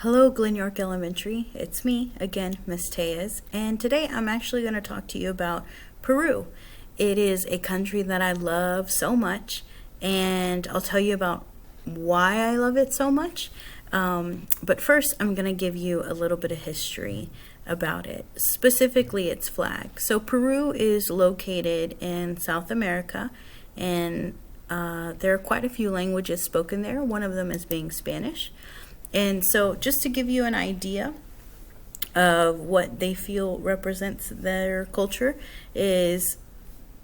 Hello, Glen York Elementary. It's me again, Miss Tellez, and today I'm actually going to talk to you about Peru. It is a country that I love so much, and I'll tell you about why I love it so much. But first, I'm going to give you a little bit of history about it, specifically its flag. So, Peru is located in South America, and there are quite a few languages spoken there. One of them is being Spanish. And so just to give you an idea of what they feel represents their culture is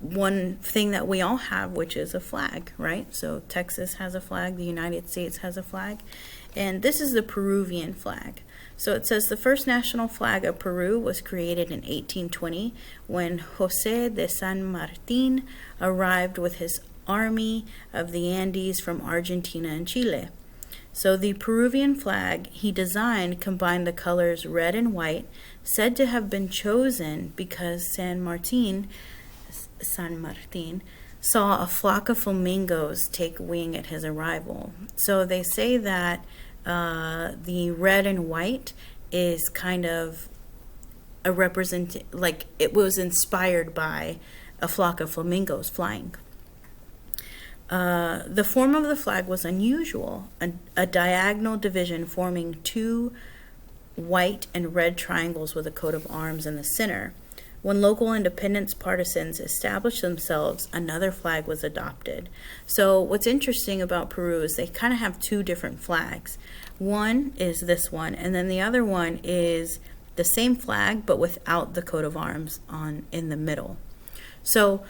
one thing that we all have, which is a flag, right? So Texas has a flag, the United States has a flag, and this is the Peruvian flag. So it says the first national flag of Peru was created in 1820 when José de San Martín arrived with his army of the Andes from Argentina and Chile. So the Peruvian flag he designed combined the colors red and white, said to have been chosen because San Martin saw a flock of flamingos take wing at his arrival. So they say that the red and white is kind of a like it was inspired by a flock of flamingos flying. The form of the flag was unusual, a diagonal division forming two white and red triangles with a coat of arms in the center. When local independence partisans established themselves, another flag was adopted. So what's interesting about Peru is they kind of have two different flags. One is this one, and then the other one is the same flag but without the coat of arms in the middle. So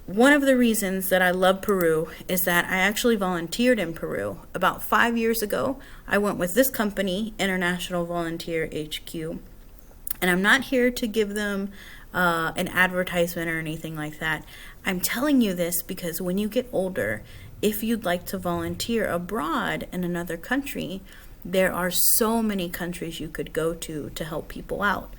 one of the reasons that I love Peru is that I actually volunteered in Peru. About 5 years ago, I went with this company, International Volunteer HQ, and I'm not here to give them an advertisement or anything like that. I'm telling you this because when you get older, if you'd like to volunteer abroad in another country, there are so many countries you could go to help people out.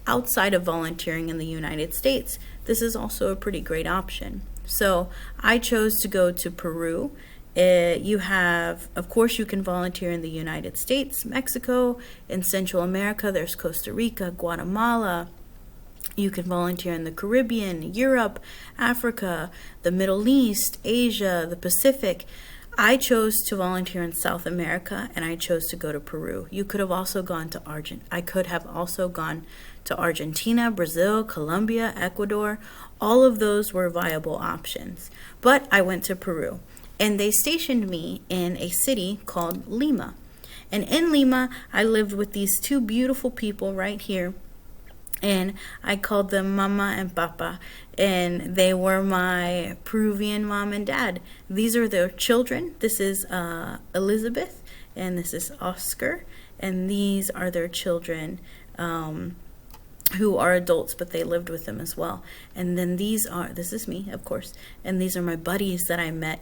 Outside of volunteering in the United States, this is also a pretty great option. So I chose to go to Peru. Of course, you can volunteer in the United States, Mexico, in Central America, there's Costa Rica, Guatemala. You can volunteer in the Caribbean, Europe, Africa, the Middle East, Asia, the Pacific. I chose to volunteer in South America, and I chose to go to Peru. You could have also gone to I could have also gone to Argentina, Brazil, Colombia, Ecuador. All of those were viable options. But I went to Peru, and they stationed me in a city called Lima. And in Lima, I lived with these two beautiful people right here, and I called them Mama and Papa, and they were my Peruvian mom and dad. These are their children. This is Elizabeth, and this is Oscar, and these are their children who are adults, but they lived with them as well. And then this is me, of course, and these are my buddies that I met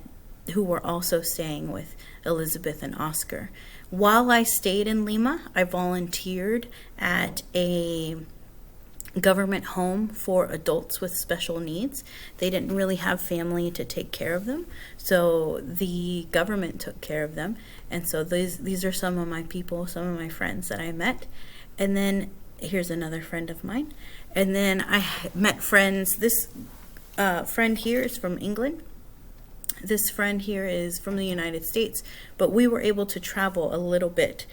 who were also staying with Elizabeth and Oscar. While I stayed in Lima, I volunteered at a government home for adults with special needs. They didn't really have family to take care of them, so the government took care of them. And so these are some of my people, some of my friends that I met. And then here's another friend of mine. And then I met friends. This friend here is from England. This friend here is from the United States, but we were able to travel a little bit.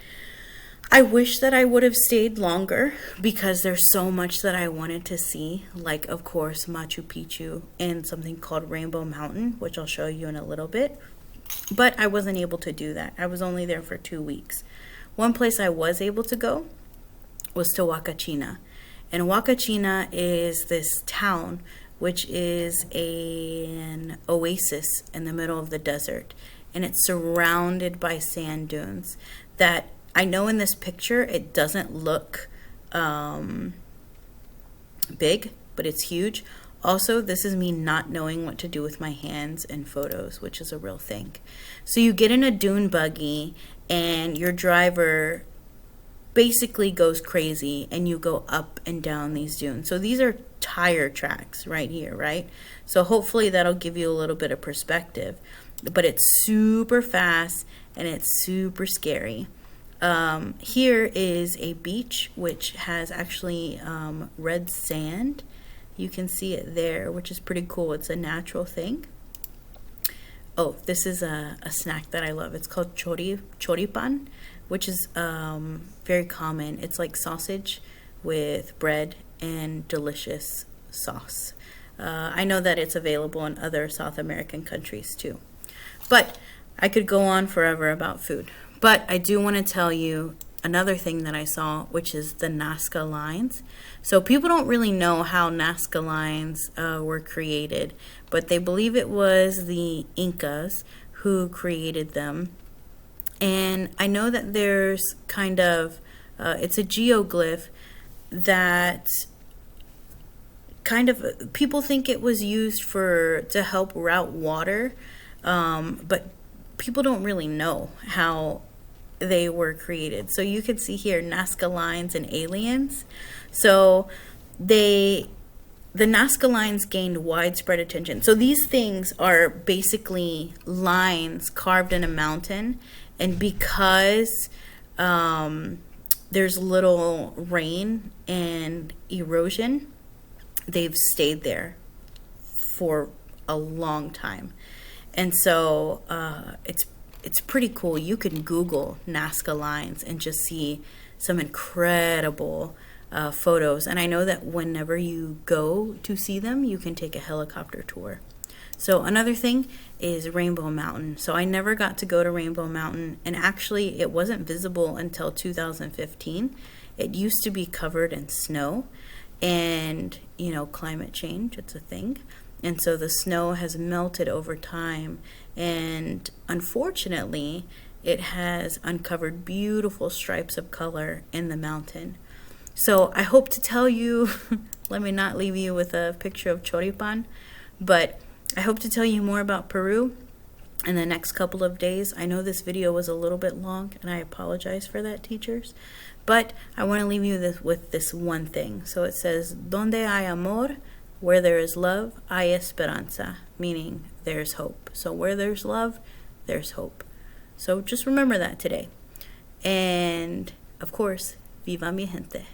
I wish that I would have stayed longer because there's so much that I wanted to see, like, of course, Machu Picchu and something called Rainbow Mountain, which I'll show you in a little bit. But I wasn't able to do that. I was only there for 2 weeks. One place I was able to go was to Huacachina. And Huacachina is this town which is an oasis in the middle of the desert. And it's surrounded by sand dunes that I know in this picture it doesn't look big, but it's huge. Also, this is me not knowing what to do with my hands in photos, which is a real thing. So you get in a dune buggy and your driver basically goes crazy and you go up and down these dunes. So these are tire tracks right here, right? So hopefully that'll give you a little bit of perspective. But it's super fast and it's super scary. Here is a beach which has actually red sand. You can see it there, which is pretty cool. It's a natural thing. Oh, this is a snack that I love. It's called choripan, which is very common. It's like sausage with bread and delicious sauce. I know that it's available in other South American countries too. But I could go on forever about food. But I do want to tell you another thing that I saw, which is the Nazca lines. So people don't really know how Nazca lines were created, but they believe it was the Incas who created them. And I know that there's kind of, it's a geoglyph that kind of, people think it was used to help route water, but people don't really know how they were created. So you can see here Nazca lines and aliens. So the Nazca lines gained widespread attention. So these things are basically lines carved in a mountain, and because there's little rain and erosion, they've stayed there for a long time. And so it's pretty cool. You can Google Nazca lines and just see some incredible photos. And I know that whenever you go to see them, you can take a helicopter tour. So another thing is Rainbow Mountain. So I never got to go to Rainbow Mountain, and actually it wasn't visible until 2015. It used to be covered in snow, and climate change, it's a thing. And so the snow has melted over time, and unfortunately, it has uncovered beautiful stripes of color in the mountain. So I hope to tell you, let me not leave you with a picture of choripan, but I hope to tell you more about Peru in the next couple of days. I know this video was a little bit long, and I apologize for that, teachers. But I want to leave you with this one thing. So it says, Donde hay amor, where there is love, hay esperanza, meaning there's hope. So where there's love, there's hope. So just remember that today. And of course, viva mi gente.